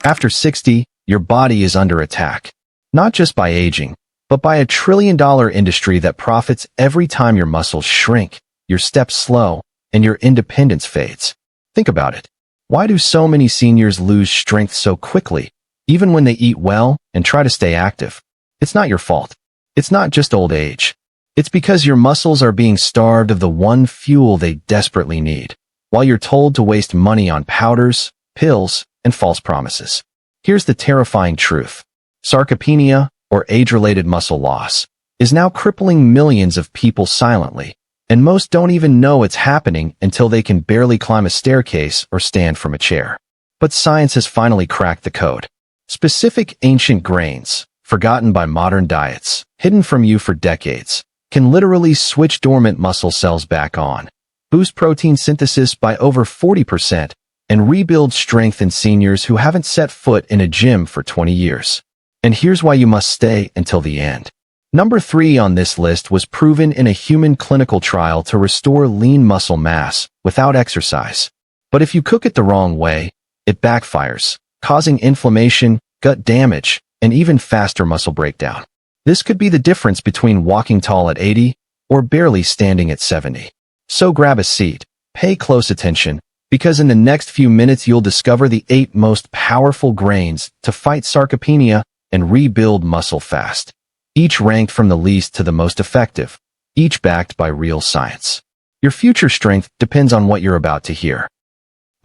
After 60, your body is under attack. Not just by aging, but by a trillion-dollar industry that profits every time your muscles shrink, your steps slow, and your independence fades. Think about it. Why do so many seniors lose strength so quickly, even when they eat well and try to stay active? It's not your fault. It's not just old age. It's because your muscles are being starved of the one fuel they desperately need, while you're told to waste money on powders, pills, and false promises. Here's the terrifying truth. Sarcopenia, or age-related muscle loss, is now crippling millions of people silently, and most don't even know it's happening until they can barely climb a staircase or stand from a chair. But science has finally cracked the code. Specific ancient grains, forgotten by modern diets, hidden from you for decades, can literally switch dormant muscle cells back on, boost protein synthesis by over 40%, and rebuild strength in seniors who haven't set foot in a gym for 20 years. And here's why you must stay until the end. Number 3 on this list was proven in a human clinical trial to restore lean muscle mass without exercise. But if you cook it the wrong way, it backfires, causing inflammation, gut damage, and even faster muscle breakdown. This could be the difference between walking tall at 80 or barely standing at 70. So grab a seat, pay close attention, because in the next few minutes you'll discover the 8 most powerful grains to fight sarcopenia and rebuild muscle fast. Each ranked from the least to the most effective, each backed by real science. Your future strength depends on what you're about to hear.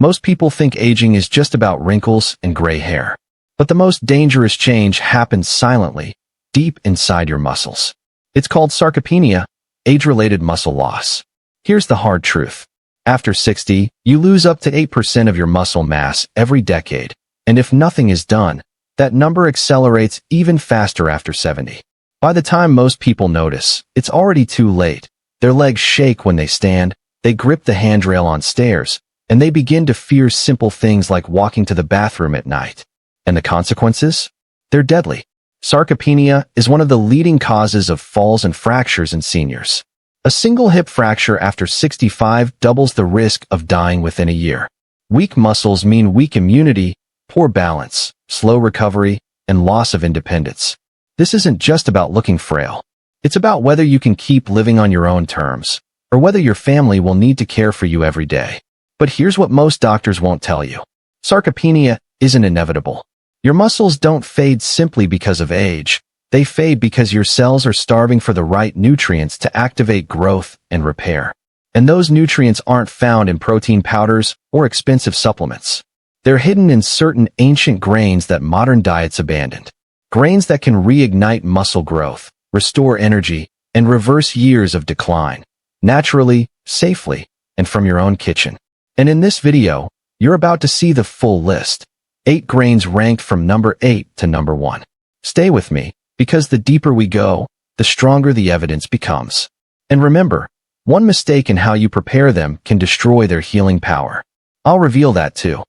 Most people think aging is just about wrinkles and gray hair. But the most dangerous change happens silently, deep inside your muscles. It's called sarcopenia, age-related muscle loss. Here's the hard truth. After 60, you lose up to 8% of your muscle mass every decade, and if nothing is done, that number accelerates even faster after 70. By the time most people notice, it's already too late. Their legs shake when they stand, they grip the handrail on stairs, and they begin to fear simple things like walking to the bathroom at night. And the consequences? They're deadly. Sarcopenia is one of the leading causes of falls and fractures in seniors. A single hip fracture after 65 doubles the risk of dying within a year. Weak muscles mean weak immunity, poor balance, slow recovery, and loss of independence. This isn't just about looking frail. It's about whether you can keep living on your own terms, or whether your family will need to care for you every day. But here's what most doctors won't tell you. Sarcopenia isn't inevitable. Your muscles don't fade simply because of age. They fade because your cells are starving for the right nutrients to activate growth and repair. And those nutrients aren't found in protein powders or expensive supplements. They're hidden in certain ancient grains that modern diets abandoned. Grains that can reignite muscle growth, restore energy, and reverse years of decline. Naturally, safely, and from your own kitchen. And in this video, you're about to see the full list. 8 grains ranked from number 8 to number 1. Stay with me, because the deeper we go, the stronger the evidence becomes. And remember, one mistake in how you prepare them can destroy their healing power. I'll reveal that too.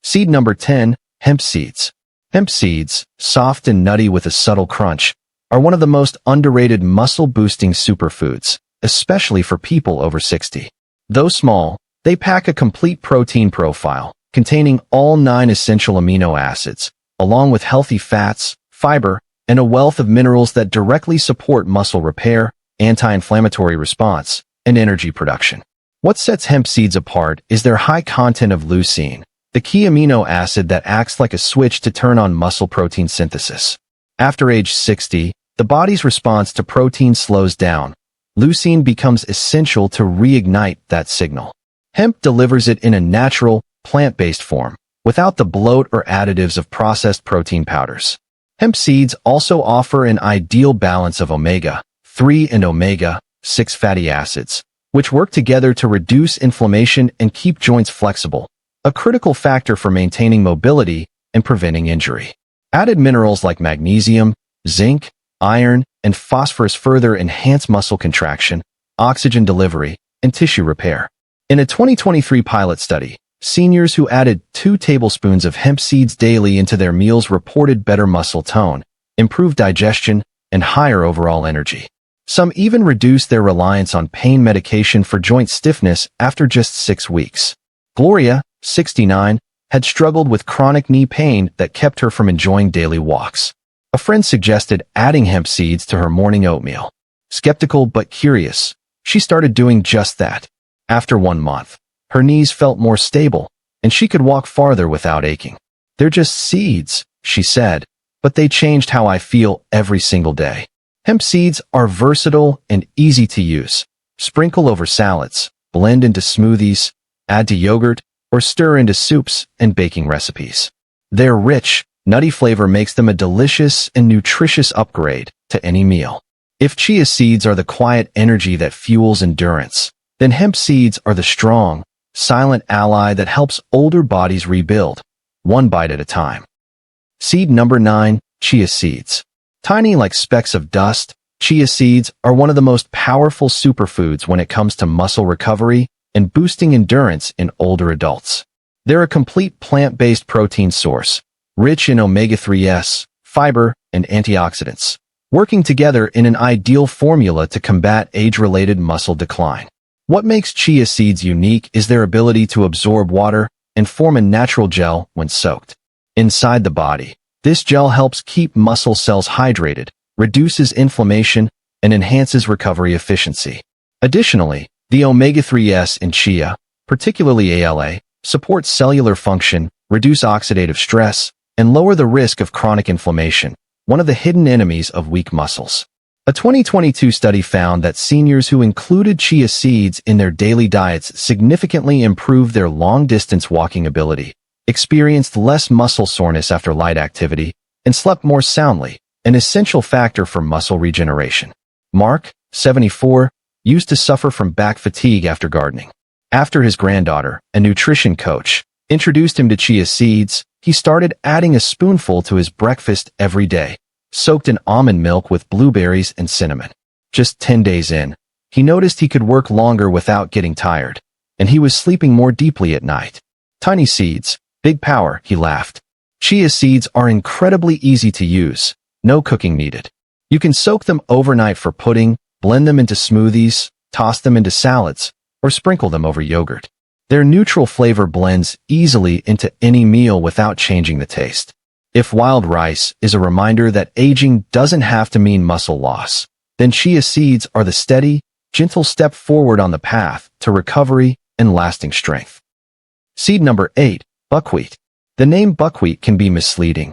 Seed number 10, hemp seeds. Hemp seeds, soft and nutty with a subtle crunch, are one of the most underrated muscle-boosting superfoods, especially for people over 60. Though small, they pack a complete protein profile, containing all 9 essential amino acids, along with healthy fats, fiber, and a wealth of minerals that directly support muscle repair, anti-inflammatory response, and energy production. What sets hemp seeds apart is their high content of leucine, the key amino acid that acts like a switch to turn on muscle protein synthesis. After age 60, the body's response to protein slows down. Leucine becomes essential to reignite that signal. Hemp delivers it in a natural, plant-based form, without the bloat or additives of processed protein powders. Hemp seeds also offer an ideal balance of omega-3 and omega-6 fatty acids, which work together to reduce inflammation and keep joints flexible, a critical factor for maintaining mobility and preventing injury. Added minerals like magnesium, zinc, iron, and phosphorus further enhance muscle contraction, oxygen delivery, and tissue repair. In a 2023 pilot study, seniors who added 2 tablespoons of hemp seeds daily into their meals reported better muscle tone, improved digestion, and higher overall energy. Some even reduced their reliance on pain medication for joint stiffness after just 6 weeks. Gloria, 69, had struggled with chronic knee pain that kept her from enjoying daily walks. A friend suggested adding hemp seeds to her morning oatmeal. Skeptical but curious, she started doing just that. After 1 month, her knees felt more stable, and she could walk farther without aching. "They're just seeds," she said, "but they changed how I feel every single day." Hemp seeds are versatile and easy to use. Sprinkle over salads, blend into smoothies, add to yogurt, or stir into soups and baking recipes. Their rich, nutty flavor makes them a delicious and nutritious upgrade to any meal. If chia seeds are the quiet energy that fuels endurance, then hemp seeds are the strong, silent ally that helps older bodies rebuild, one bite at a time. Seed number 9, chia seeds. Tiny like specks of dust, chia seeds are one of the most powerful superfoods when it comes to muscle recovery and boosting endurance in older adults. They're a complete plant-based protein source, rich in omega-3s, fiber, and antioxidants, working together in an ideal formula to combat age-related muscle decline. What makes chia seeds unique is their ability to absorb water and form a natural gel when soaked. Inside the body, this gel helps keep muscle cells hydrated, reduces inflammation, and enhances recovery efficiency. Additionally, the omega-3s in chia, particularly ALA, support cellular function, reduce oxidative stress, and lower the risk of chronic inflammation, one of the hidden enemies of weak muscles. A 2022 study found that seniors who included chia seeds in their daily diets significantly improved their long-distance walking ability, experienced less muscle soreness after light activity, and slept more soundly, an essential factor for muscle regeneration. Mark, 74, used to suffer from back fatigue after gardening. After his granddaughter, a nutrition coach, introduced him to chia seeds, he started adding a spoonful to his breakfast every day, soaked in almond milk with blueberries and cinnamon. Just 10 days in, he noticed he could work longer without getting tired, and he was sleeping more deeply at night. Tiny seeds, big power, he laughed. Chia seeds are incredibly easy to use, no cooking needed. You can soak them overnight for pudding, blend them into smoothies, toss them into salads, or sprinkle them over yogurt. Their neutral flavor blends easily into any meal without changing the taste. If wild rice is a reminder that aging doesn't have to mean muscle loss, then chia seeds are the steady, gentle step forward on the path to recovery and lasting strength. Seed number 8, buckwheat. The name buckwheat can be misleading.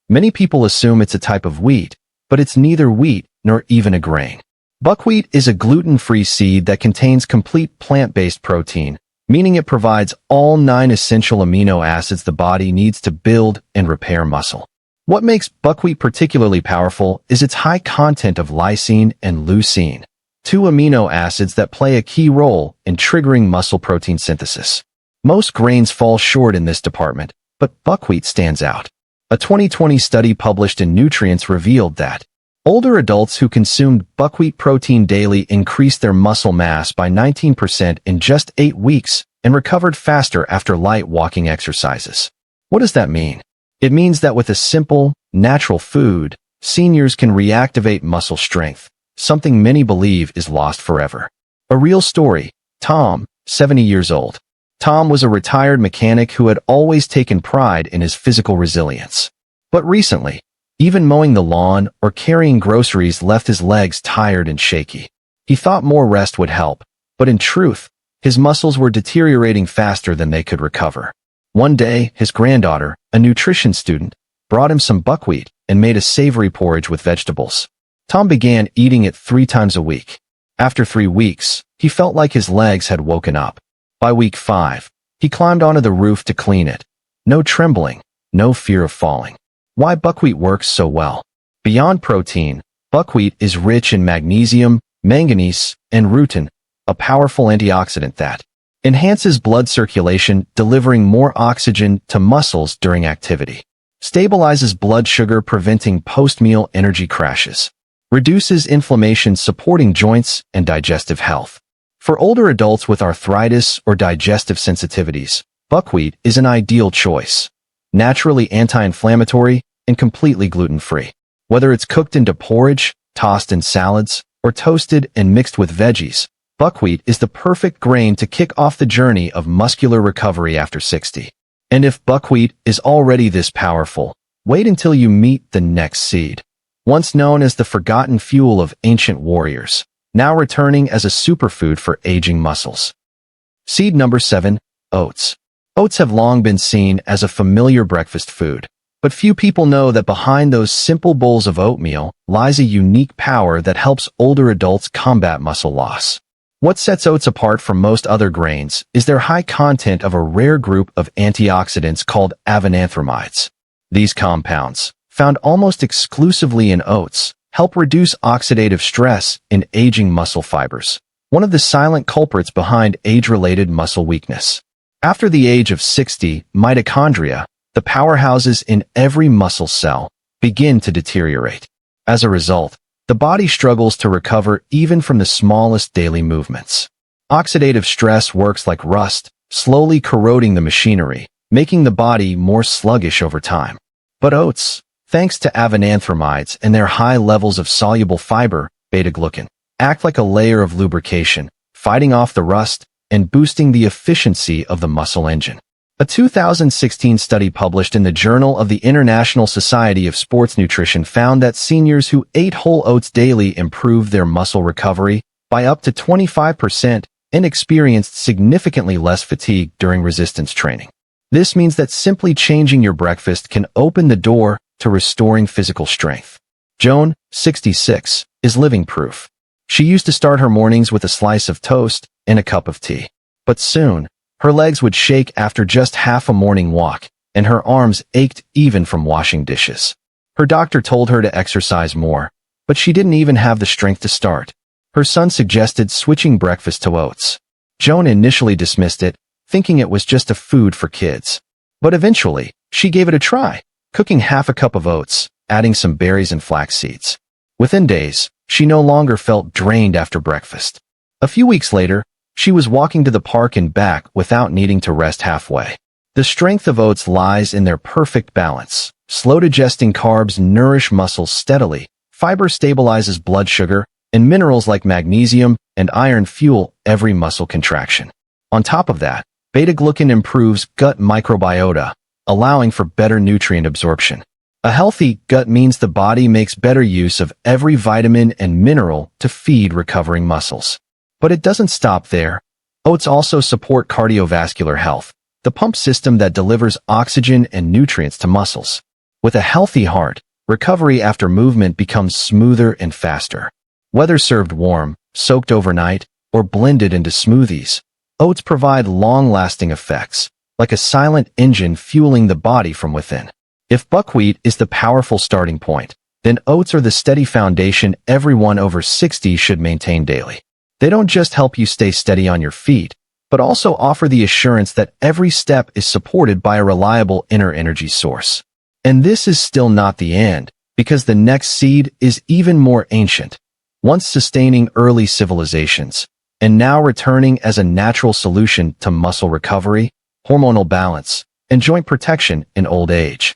Many people assume it's a type of wheat, but it's neither wheat nor even a grain. Buckwheat is a gluten-free seed that contains complete plant-based protein, meaning it provides all 9 essential amino acids the body needs to build and repair muscle. What makes buckwheat particularly powerful is its high content of lysine and leucine, 2 amino acids that play a key role in triggering muscle protein synthesis. Most grains fall short in this department, but buckwheat stands out. A 2020 study published in Nutrients revealed that older adults who consumed buckwheat protein daily increased their muscle mass by 19% in just 8 weeks and recovered faster after light walking exercises. What does that mean? It means that with a simple, natural food, seniors can reactivate muscle strength, something many believe is lost forever. A real story. Tom, 70 years old. Tom was a retired mechanic who had always taken pride in his physical resilience. But recently, even mowing the lawn or carrying groceries left his legs tired and shaky. He thought more rest would help, but in truth, his muscles were deteriorating faster than they could recover. One day, his granddaughter, a nutrition student, brought him some buckwheat and made a savory porridge with vegetables. Tom began eating it 3 times a week. After 3 weeks, he felt like his legs had woken up. By week 5, he climbed onto the roof to clean it. No trembling, no fear of falling. Why buckwheat works so well? Beyond protein, buckwheat is rich in magnesium, manganese, and rutin, a powerful antioxidant that enhances blood circulation, delivering more oxygen to muscles during activity, stabilizes blood sugar, preventing post-meal energy crashes, reduces inflammation, supporting joints and digestive health. For older adults with arthritis or digestive sensitivities, buckwheat is an ideal choice. Naturally anti-inflammatory and completely gluten-free. Whether it's cooked into porridge, tossed in salads, or toasted and mixed with veggies, buckwheat is the perfect grain to kick off the journey of muscular recovery after 60. And if buckwheat is already this powerful, wait until you meet the next seed. Once known as the forgotten fuel of ancient warriors, now returning as a superfood for aging muscles. Seed number 7, oats. Oats have long been seen as a familiar breakfast food, but few people know that behind those simple bowls of oatmeal lies a unique power that helps older adults combat muscle loss. What sets oats apart from most other grains is their high content of a rare group of antioxidants called avananthramides. These compounds, found almost exclusively in oats, help reduce oxidative stress in aging muscle fibers, one of the silent culprits behind age-related muscle weakness. After the age of 60, mitochondria, the powerhouses in every muscle cell, begin to deteriorate. As a result, the body struggles to recover even from the smallest daily movements. Oxidative stress works like rust, slowly corroding the machinery, making the body more sluggish over time. But oats, thanks to avananthramides and their high levels of soluble fiber, beta-glucan, act like a layer of lubrication, fighting off the rust and boosting the efficiency of the muscle engine. A 2016 study published in the Journal of the International Society of Sports Nutrition found that seniors who ate whole oats daily improved their muscle recovery by up to 25% and experienced significantly less fatigue during resistance training. This means that simply changing your breakfast can open the door to restoring physical strength. Joan, 66, is living proof. She used to start her mornings with a slice of toast and a cup of tea. But soon, her legs would shake after just half a morning walk, and her arms ached even from washing dishes. Her doctor told her to exercise more, but she didn't even have the strength to start. Her son suggested switching breakfast to oats. Joan initially dismissed it, thinking it was just a food for kids. But eventually, she gave it a try, cooking half a cup of oats, adding some berries and flax seeds. Within days, she no longer felt drained after breakfast. A few weeks later, she was walking to the park and back without needing to rest halfway. The strength of oats lies in their perfect balance. Slow digesting carbs nourish muscles steadily, fiber stabilizes blood sugar, and minerals like magnesium and iron fuel every muscle contraction. On top of that, beta-glucan improves gut microbiota, allowing for better nutrient absorption. A healthy gut means the body makes better use of every vitamin and mineral to feed recovering muscles. But it doesn't stop there. Oats also support cardiovascular health, the pump system that delivers oxygen and nutrients to muscles. With a healthy heart, recovery after movement becomes smoother and faster. Whether served warm, soaked overnight, or blended into smoothies, oats provide long-lasting effects, like a silent engine fueling the body from within. If buckwheat is the powerful starting point, then oats are the steady foundation everyone over 60 should maintain daily. They don't just help you stay steady on your feet, but also offer the assurance that every step is supported by a reliable inner energy source. And this is still not the end, because the next seed is even more ancient, once sustaining early civilizations, and now returning as a natural solution to muscle recovery, hormonal balance, and joint protection in old age.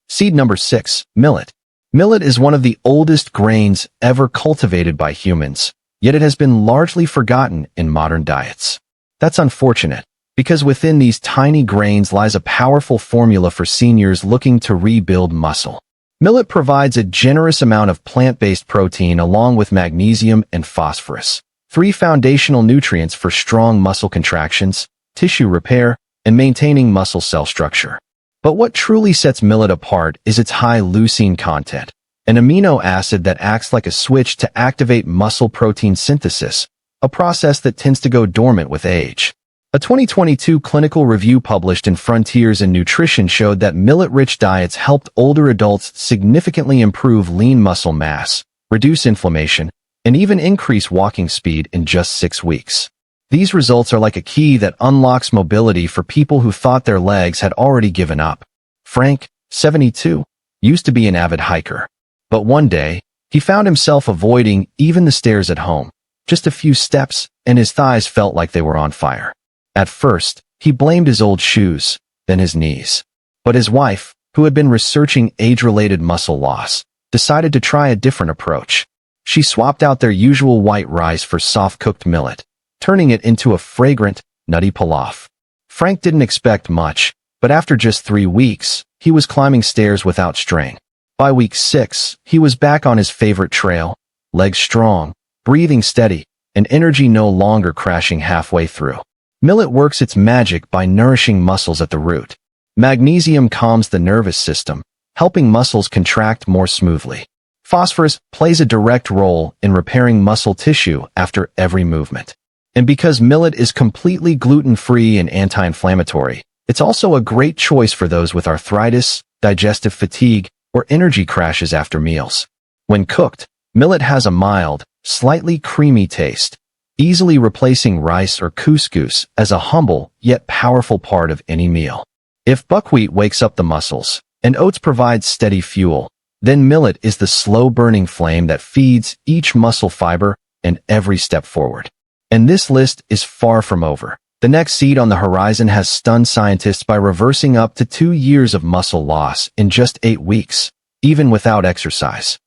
Seed number 6, millet. Millet is one of the oldest grains ever cultivated by humans, yet it has been largely forgotten in modern diets. That's unfortunate, because within these tiny grains lies a powerful formula for seniors looking to rebuild muscle. Millet provides a generous amount of plant-based protein along with magnesium and phosphorus, 3 foundational nutrients for strong muscle contractions, tissue repair, and maintaining muscle cell structure. But what truly sets millet apart is its high leucine content, an amino acid that acts like a switch to activate muscle protein synthesis, a process that tends to go dormant with age. A 2022 clinical review published in Frontiers in Nutrition showed that millet-rich diets helped older adults significantly improve lean muscle mass, reduce inflammation, and even increase walking speed in just 6 weeks. These results are like a key that unlocks mobility for people who thought their legs had already given up. Frank, 72, used to be an avid hiker. But one day, he found himself avoiding even the stairs at home. Just a few steps, and his thighs felt like they were on fire. At first, he blamed his old shoes, then his knees. But his wife, who had been researching age-related muscle loss, decided to try a different approach. She swapped out their usual white rice for soft-cooked millet, turning it into a fragrant, nutty pilaf. Frank didn't expect much, but after just 3 weeks, he was climbing stairs without strain. By week 6, he was back on his favorite trail, legs strong, breathing steady, and energy no longer crashing halfway through. Millet works its magic by nourishing muscles at the root. Magnesium calms the nervous system, helping muscles contract more smoothly. Phosphorus plays a direct role in repairing muscle tissue after every movement. And because millet is completely gluten-free and anti-inflammatory, it's also a great choice for those with arthritis, digestive fatigue, or energy crashes after meals. When cooked, millet has a mild, slightly creamy taste, easily replacing rice or couscous as a humble yet powerful part of any meal. If buckwheat wakes up the muscles, and oats provide steady fuel, then millet is the slow-burning flame that feeds each muscle fiber and every step forward. And this list is far from over. The next seed on the horizon has stunned scientists by reversing up to 2 years of muscle loss in just 8 weeks, even without exercise.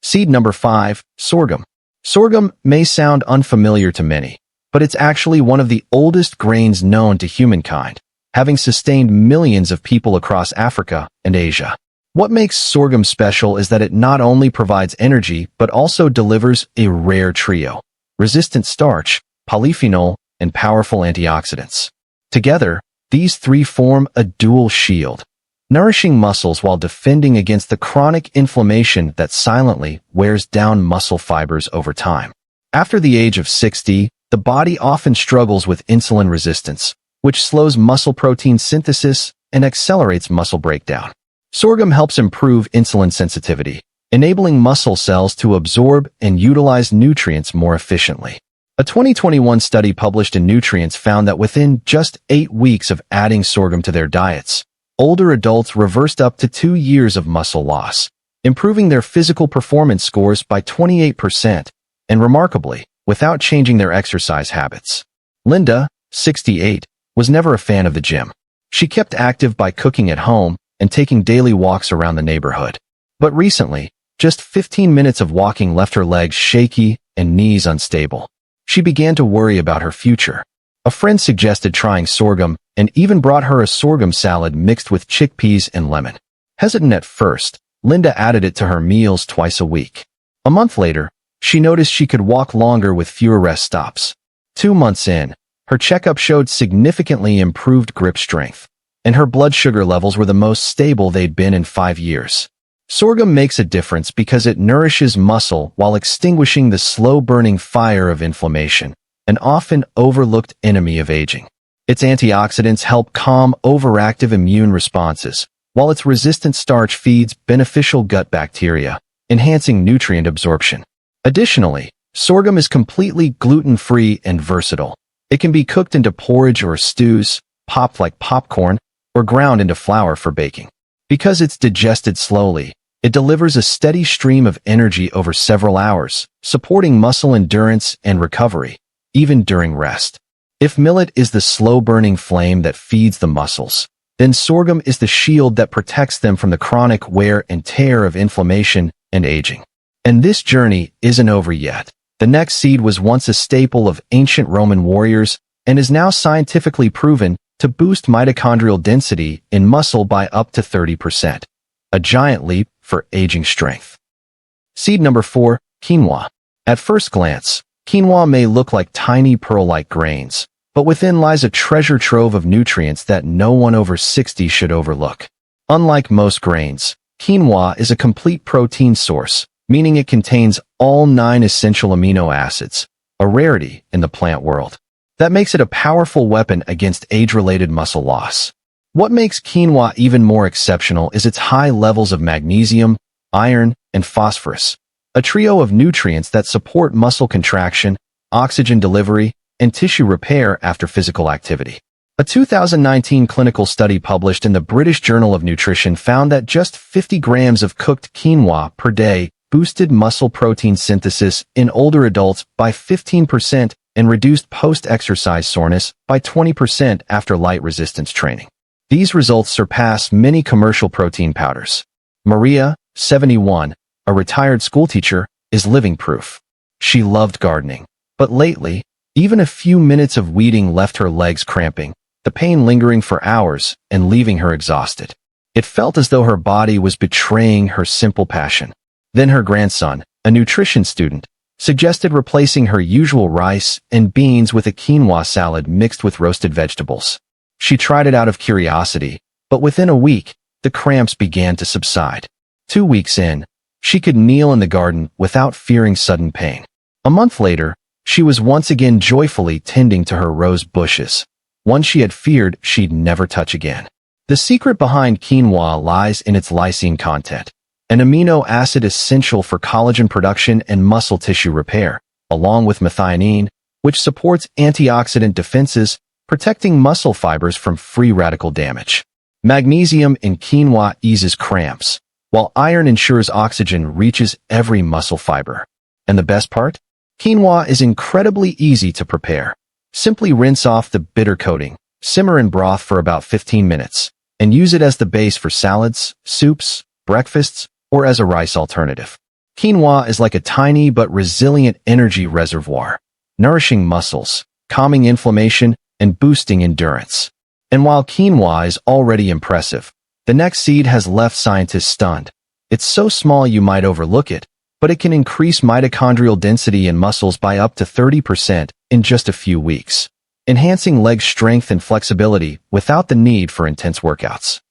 Seed number 5, sorghum. Sorghum may sound unfamiliar to many, but it's actually one of the oldest grains known to humankind, having sustained millions of people across Africa and Asia. What makes sorghum special is that it not only provides energy but also delivers a rare trio: resistant starch, polyphenol, and powerful antioxidants. Together, these three form a dual shield, nourishing muscles while defending against the chronic inflammation that silently wears down muscle fibers over time. After the age of 60, the body often struggles with insulin resistance, which slows muscle protein synthesis and accelerates muscle breakdown. Sorghum helps improve insulin sensitivity, enabling muscle cells to absorb and utilize nutrients more efficiently. A 2021 study published in Nutrients found that within just 8 weeks of adding sorghum to their diets, older adults reversed up to 2 years of muscle loss, improving their physical performance scores by 28%, and remarkably, without changing their exercise habits. Linda, 68, was never a fan of the gym. She kept active by cooking at home and taking daily walks around the neighborhood. But recently, just 15 minutes of walking left her legs shaky and knees unstable. She began to worry about her future. A friend suggested trying sorghum and even brought her a sorghum salad mixed with chickpeas and lemon. Hesitant at first, Linda added it to her meals twice a week. A month later, she noticed she could walk longer with fewer rest stops. 2 months in, her checkup showed significantly improved grip strength, and her blood sugar levels were the most stable they'd been in 5 years. Sorghum makes a difference because it nourishes muscle while extinguishing the slow-burning fire of inflammation, an often overlooked enemy of aging. Its antioxidants help calm overactive immune responses, while its resistant starch feeds beneficial gut bacteria, enhancing nutrient absorption. Additionally, sorghum is completely gluten-free and versatile. It can be cooked into porridge or stews, popped like popcorn, or ground into flour for baking. Because it's digested slowly, it delivers a steady stream of energy over several hours, supporting muscle endurance and recovery, even during rest. If millet is the slow-burning flame that feeds the muscles, then sorghum is the shield that protects them from the chronic wear and tear of inflammation and aging. And this journey isn't over yet. The next seed was once a staple of ancient Roman warriors and is now scientifically proven to boost mitochondrial density in muscle by up to 30%, a giant leap for aging strength. Seed number 4, quinoa. At first glance, quinoa may look like tiny pearl-like grains, but within lies a treasure trove of nutrients that no one over 60 should overlook. Unlike most grains, quinoa is a complete protein source, meaning it contains all 9 essential amino acids, a rarity in the plant world. That makes it a powerful weapon against age-related muscle loss. What makes quinoa even more exceptional is its high levels of magnesium, iron, and phosphorus, a trio of nutrients that support muscle contraction, oxygen delivery, and tissue repair after physical activity. A 2019 clinical study published in the British Journal of Nutrition found that just 50 grams of cooked quinoa per day boosted muscle protein synthesis in older adults by 15% and reduced post-exercise soreness by 20% after light resistance training. These results surpass many commercial protein powders. Maria, 71, a retired schoolteacher, is living proof. She loved gardening, but lately, even a few minutes of weeding left her legs cramping, the pain lingering for hours and leaving her exhausted. It felt as though her body was betraying her simple passion. Then her grandson, a nutrition student, suggested replacing her usual rice and beans with a quinoa salad mixed with roasted vegetables. She tried it out of curiosity, but within a week, the cramps began to subside. 2 weeks in, she could kneel in the garden without fearing sudden pain. A month later, she was once again joyfully tending to her rose bushes, one she had feared she'd never touch again. The secret behind quinoa lies in its leucine content, an amino acid essential for collagen production and muscle tissue repair, along with methionine, which supports antioxidant defenses, protecting muscle fibers from free radical damage. Magnesium in quinoa eases cramps, while iron ensures oxygen reaches every muscle fiber. And the best part? Quinoa is incredibly easy to prepare. Simply rinse off the bitter coating, simmer in broth for about 15 minutes, and use it as the base for salads, soups, breakfasts, or as a rice alternative. Quinoa is like a tiny but resilient energy reservoir, nourishing muscles, calming inflammation, and boosting endurance. And while quinoa is already impressive, the next seed has left scientists stunned. It's so small you might overlook it, but it can increase mitochondrial density in muscles by up to 30% in just a few weeks, enhancing leg strength and flexibility without the need for intense workouts.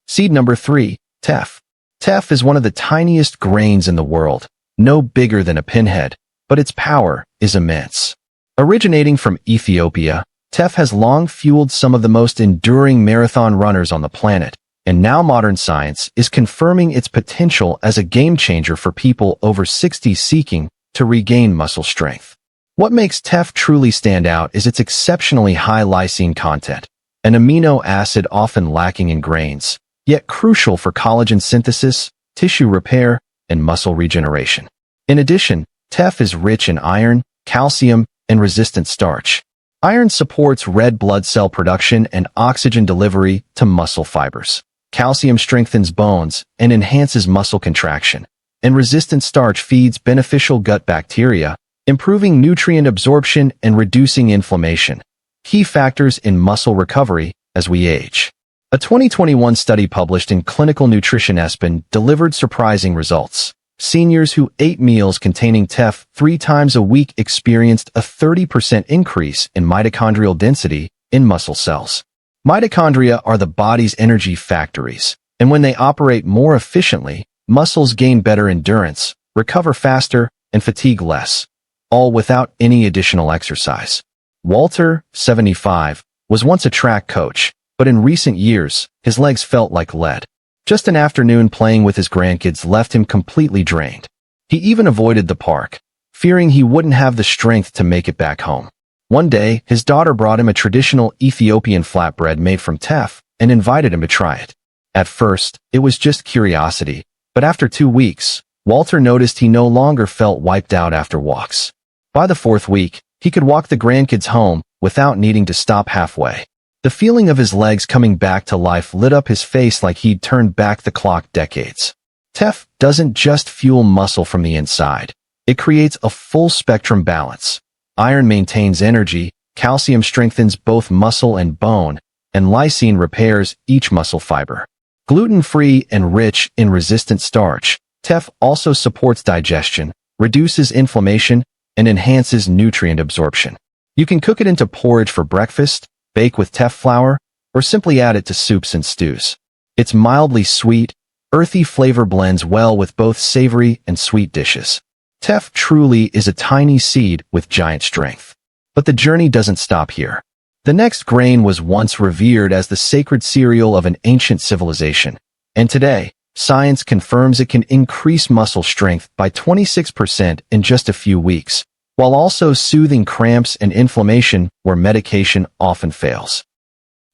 Seed number 3, Teff. Teff is one of the tiniest grains in the world, no bigger than a pinhead, but its power is immense. Originating from Ethiopia, Teff has long fueled some of the most enduring marathon runners on the planet, and now modern science is confirming its potential as a game-changer for people over 60 seeking to regain muscle strength. What makes Teff truly stand out is its exceptionally high leucine content, an amino acid often lacking in grains, yet crucial for collagen synthesis, tissue repair, and muscle regeneration. In addition, Teff is rich in iron, calcium, and resistant starch. Iron supports red blood cell production and oxygen delivery to muscle fibers. Calcium strengthens bones and enhances muscle contraction, and resistant starch feeds beneficial gut bacteria, improving nutrient absorption and reducing inflammation, key factors in muscle recovery as we age. A 2021 study published in Clinical Nutrition ESPN delivered surprising results. Seniors who ate meals containing Teff 3 times a week experienced a 30% increase in mitochondrial density in muscle cells. Mitochondria are the body's energy factories, and when they operate more efficiently, muscles gain better endurance, recover faster, and fatigue less, all without any additional exercise. Walter, 75, was once a track coach, but in recent years, his legs felt like lead. Just an afternoon playing with his grandkids left him completely drained. He even avoided the park, fearing he wouldn't have the strength to make it back home. One day, his daughter brought him a traditional Ethiopian flatbread made from teff and invited him to try it. At first, it was just curiosity, but after 2 weeks, Walter noticed he no longer felt wiped out after walks. By the 4th week, he could walk the grandkids home without needing to stop halfway. The feeling of his legs coming back to life lit up his face like he'd turned back the clock decades. Teff doesn't just fuel muscle from the inside. It creates a full-spectrum balance. Iron maintains energy, calcium strengthens both muscle and bone, and leucine repairs each muscle fiber. Gluten-free and rich in resistant starch, Teff also supports digestion, reduces inflammation, and enhances nutrient absorption. You can cook it into porridge for breakfast, bake with teff flour, or simply add it to soups and stews. Its mildly sweet, earthy flavor blends well with both savory and sweet dishes. Teff truly is a tiny seed with giant strength. But the journey doesn't stop here. The next grain was once revered as the sacred cereal of an ancient civilization, and today, science confirms it can increase muscle strength by 26% in just a few weeks, while also soothing cramps and inflammation where medication often fails.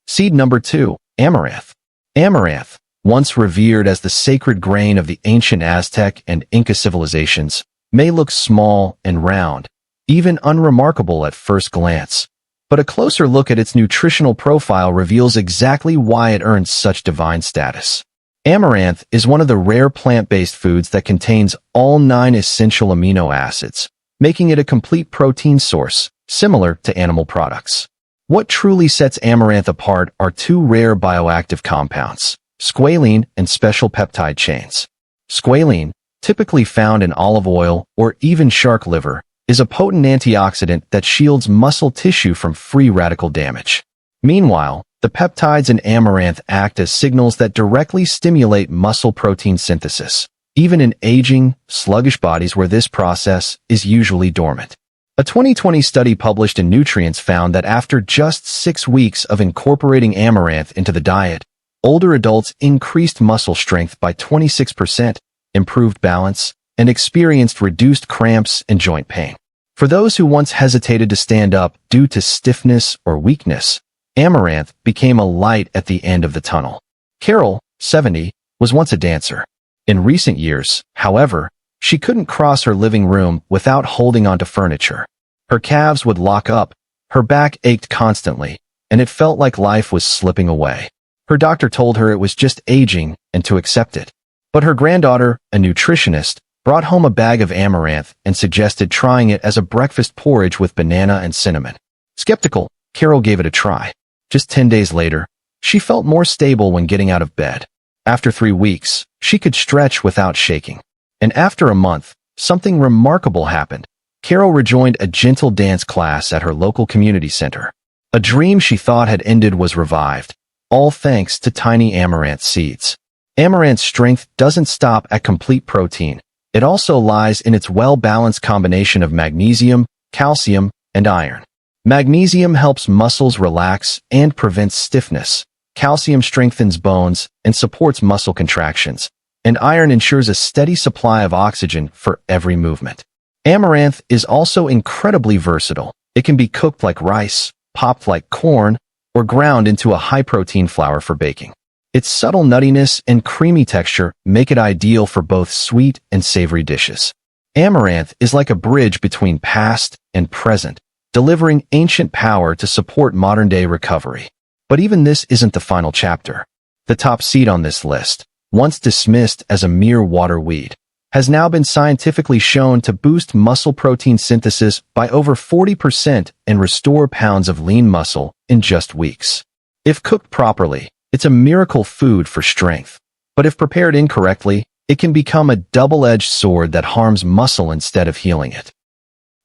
Seed number 2, Amaranth. Amaranth, once revered as the sacred grain of the ancient Aztec and Inca civilizations, may look small and round, even unremarkable at first glance, but a closer look at its nutritional profile reveals exactly why it earns such divine status. Amaranth is one of the rare plant-based foods that contains all 9 essential amino acids, making it a complete protein source, similar to animal products. What truly sets amaranth apart are two rare bioactive compounds, squalene and special peptide chains. Squalene, typically found in olive oil or even shark liver, is a potent antioxidant that shields muscle tissue from free radical damage. Meanwhile, the peptides in amaranth act as signals that directly stimulate muscle protein synthesis, even in aging, sluggish bodies where this process is usually dormant. A 2020 study published in Nutrients found that after just 6 weeks of incorporating amaranth into the diet, older adults increased muscle strength by 26%, improved balance, and experienced reduced cramps and joint pain. For those who once hesitated to stand up due to stiffness or weakness, amaranth became a light at the end of the tunnel. Carol, 70, was once a dancer. In recent years, however, she couldn't cross her living room without holding onto furniture. Her calves would lock up, her back ached constantly, and it felt like life was slipping away. Her doctor told her it was just aging and to accept it. But her granddaughter, a nutritionist, brought home a bag of amaranth and suggested trying it as a breakfast porridge with banana and cinnamon. Skeptical, Carol gave it a try. Just 10 days later, she felt more stable when getting out of bed. After 3 weeks, she could stretch without shaking. And after a month, something remarkable happened. Carol rejoined a gentle dance class at her local community center. A dream she thought had ended was revived, all thanks to tiny amaranth seeds. Amaranth's strength doesn't stop at complete protein. It also lies in its well-balanced combination of magnesium, calcium, and iron. Magnesium helps muscles relax and prevents stiffness. Calcium strengthens bones and supports muscle contractions, and iron ensures a steady supply of oxygen for every movement. Amaranth is also incredibly versatile. It can be cooked like rice, popped like corn, or ground into a high-protein flour for baking. Its subtle nuttiness and creamy texture make it ideal for both sweet and savory dishes. Amaranth is like a bridge between past and present, delivering ancient power to support modern-day recovery. But even this isn't the final chapter. The top seed on this list, once dismissed as a mere water weed, has now been scientifically shown to boost muscle protein synthesis by over 40% and restore pounds of lean muscle in just weeks. If cooked properly, it's a miracle food for strength. But if prepared incorrectly, it can become a double-edged sword that harms muscle instead of healing it.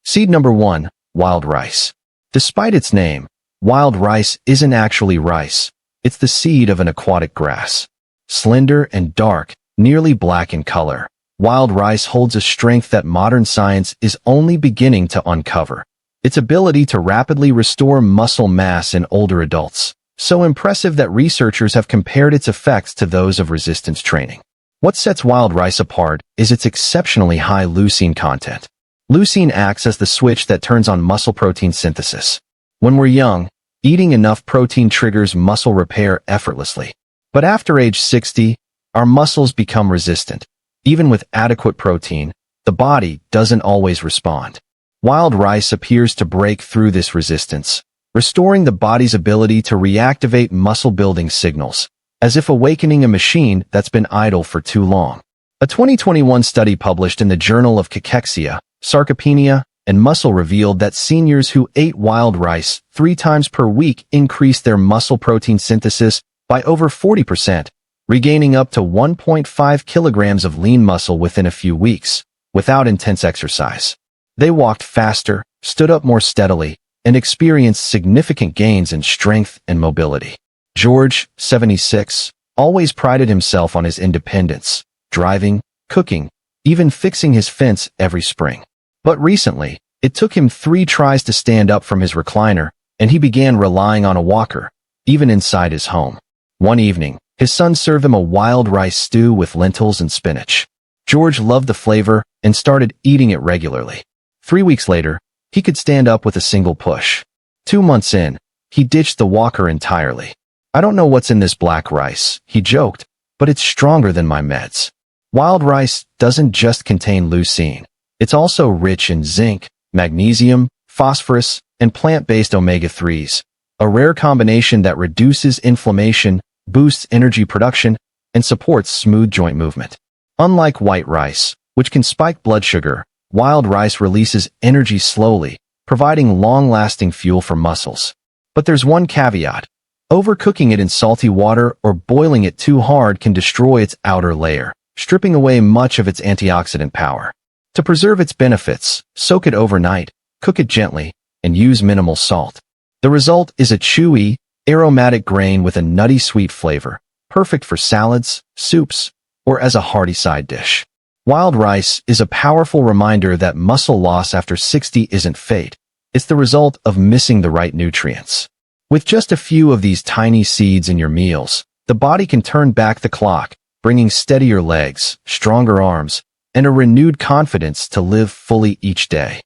Seed number 1, wild rice. Despite its name, wild rice isn't actually rice. It's the seed of an aquatic grass. Slender and dark, nearly black in color, wild rice holds a strength that modern science is only beginning to uncover. Its ability to rapidly restore muscle mass in older adults, so impressive that researchers have compared its effects to those of resistance training. What sets wild rice apart is its exceptionally high leucine content. Leucine acts as the switch that turns on muscle protein synthesis. When we're young, eating enough protein triggers muscle repair effortlessly. But after age 60, our muscles become resistant. Even with adequate protein, the body doesn't always respond. Wild rice appears to break through this resistance, restoring the body's ability to reactivate muscle-building signals, as if awakening a machine that's been idle for too long. A 2021 study published in the Journal of Cachexia, Sarcopenia, and Muscle revealed that seniors who ate wild rice 3 times per week increased their muscle protein synthesis by over 40%, regaining up to 1.5 kilograms of lean muscle within a few weeks, without intense exercise. They walked faster, stood up more steadily, and experienced significant gains in strength and mobility. George, 76, always prided himself on his independence, driving, cooking, even fixing his fence every spring. But recently, it took him 3 tries to stand up from his recliner, and he began relying on a walker, even inside his home. One evening, his son served him a wild rice stew with lentils and spinach. George loved the flavor and started eating it regularly. 3 weeks later, he could stand up with a single push. 2 months in, he ditched the walker entirely. "I don't know what's in this black rice," he joked, "but it's stronger than my meds." Wild rice doesn't just contain leucine. It's also rich in zinc, magnesium, phosphorus, and plant-based omega-3s, a rare combination that reduces inflammation, boosts energy production, and supports smooth joint movement. Unlike white rice, which can spike blood sugar, wild rice releases energy slowly, providing long-lasting fuel for muscles. But there's one caveat. Overcooking it in salty water or boiling it too hard can destroy its outer layer, stripping away much of its antioxidant power. To preserve its benefits, soak it overnight, cook it gently, and use minimal salt. The result is a chewy, aromatic grain with a nutty sweet flavor, perfect for salads, soups, or as a hearty side dish. Wild rice is a powerful reminder that muscle loss after 60 isn't fate. It's the result of missing the right nutrients. With just a few of these tiny seeds in your meals, the body can turn back the clock, bringing steadier legs, stronger arms, and a renewed confidence to live fully each day.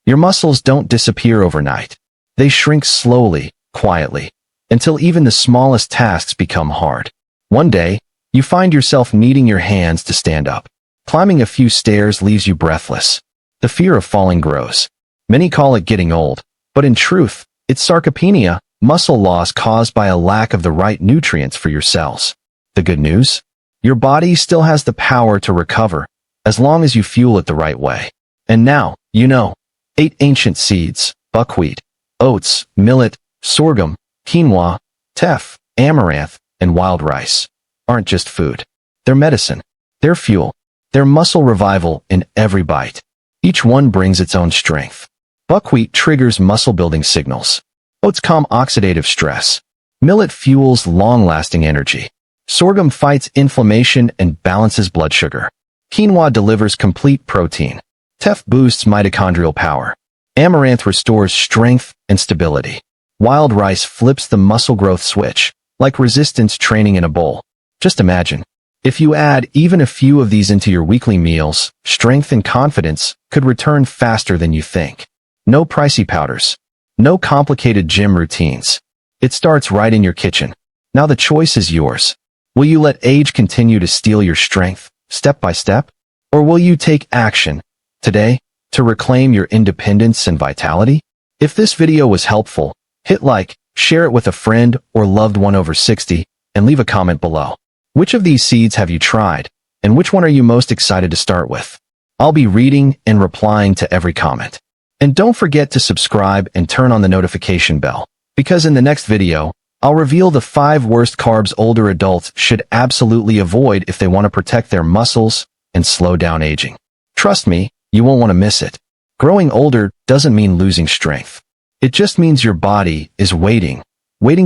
Your muscles don't disappear overnight. They shrink slowly, quietly, until even the smallest tasks become hard. One day, you find yourself needing your hands to stand up. Climbing a few stairs leaves you breathless. The fear of falling grows. Many call it getting old, but in truth, it's sarcopenia, muscle loss caused by a lack of the right nutrients for your cells. The good news? Your body still has the power to recover, as long as you fuel it the right way. And now, you know, 8 ancient seeds, buckwheat, oats, millet, sorghum, quinoa, teff, amaranth, and wild rice, aren't just food. They're medicine. They're fuel. They're muscle revival in every bite. Each one brings its own strength. Buckwheat triggers muscle-building signals. Oats calm oxidative stress. Millet fuels long-lasting energy. Sorghum fights inflammation and balances blood sugar. Quinoa delivers complete protein. Teff boosts mitochondrial power. Amaranth restores strength and stability. Wild rice flips the muscle growth switch, like resistance training in a bowl. Just imagine, if you add even a few of these into your weekly meals, strength and confidence could return faster than you think. No pricey powders. No complicated gym routines. It starts right in your kitchen. Now the choice is yours. Will you let age continue to steal your strength, step by step? Or will you take action, today, to reclaim your independence and vitality? If this video was helpful, hit like, share it with a friend or loved one over 60, and leave a comment below. Which of these seeds have you tried, and which one are you most excited to start with? I'll be reading and replying to every comment. And don't forget to subscribe and turn on the notification bell, because in the next video, I'll reveal the 5 worst carbs older adults should absolutely avoid if they want to protect their muscles and slow down aging. Trust me, you won't want to miss it. Growing older doesn't mean losing strength. It just means your body is waiting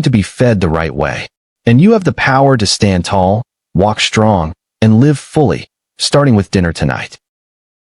to be fed the right way. And you have the power to stand tall, walk strong, and live fully, starting with dinner tonight.